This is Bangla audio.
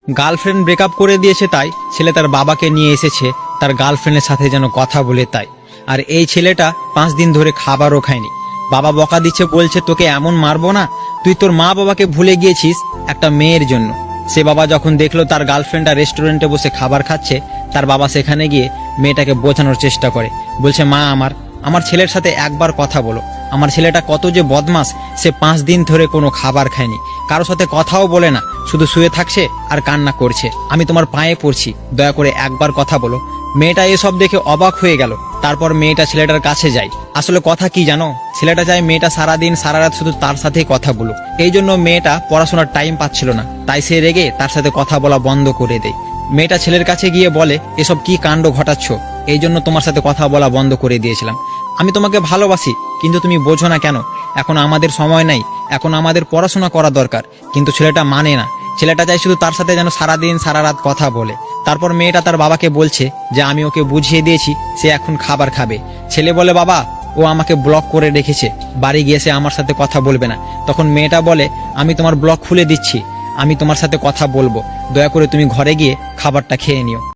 গার্লফ্রেন্ড ব্রেকআপ করে দিয়েছে, তাই ছেলে তার বাবাকে নিয়ে এসেছে তার গার্লফ্রেন্ডের সাথে যেন কথা বলে তাই। আর এই ছেলেটা 5 দিন ধরে খাবারও খায়নি। বাবা বকা দিচ্ছে, বলছে তোকে এমন মারবো না, তুই তোর মা বাবাকে ভুলে গিয়েছিস একটা মেয়ের জন্য। সে বাবা যখন দেখলো তার গার্লফ্রেন্ডটা রেস্টুরেন্টে বসে খাবার খাচ্ছে, তার বাবা সেখানে গিয়ে মেয়েটাকে বোঝানোর চেষ্টা করে, বলছে মা আমার ছেলের সাথে একবার কথা বলো, আমার ছেলেটা কত যে বদমাস, সে 5 দিন ধরে কোনো খাবার খায়নি, কারো সাথে কথাও বলে না, শুধু শুয়ে থাকছে আর কান্না করছে, আমি তোমার পায়ে পড়ছি, দয়া করে একবার কথা বলো। মেয়েটা এসব দেখে অবাক হয়ে গেল। তারপর মেয়েটা ছেলেটার কাছে যায়। আসলে কথা কি জানো, ছেলেটা চায় মেয়েটা সারাদিন সারা রাত শুধু তার সাথেই কথা বলুক। এই জন্য মেয়েটা পড়াশোনার টাইম পাচ্ছিল না, তাই সে রেগে তার সাথে কথা বলা বন্ধ করে দেয়। মেয়েটা ছেলের কাছে গিয়ে বলে, এসব কি কাণ্ড ঘটাচ্ছ, এই জন্য তোমার সাথে কথা বলা বন্ধ করে দিয়েছিলাম। আমি তোমাকে ভালোবাসি, কিন্তু তুমি বোঝো না কেন, এখন আমাদের সময় নাই, এখন আমাদের পড়াশোনা করা দরকার। কিন্তু ছেলেটা মানে না, ছেলেটা চাই শুধু তার সাথে যেন সারাদিন সারা রাত কথা বলে। তারপর মেয়েটা তার বাবাকে বলছে যে আমি ওকে বুঝিয়ে দিয়েছি, সে এখন খাবার খাবে। ছেলে বলে, বাবা ও আমাকে ব্লক করে রেখেছে, বাড়ি গিয়ে সে আমার সাথে কথা বলবে না। তখন মেয়েটা বলে, আমি তোমার ব্লক খুলে দিচ্ছি, আমি তোমার সাথে কথা বলবো, দয়া করে তুমি ঘরে গিয়ে খাবারটা খেয়ে নিও।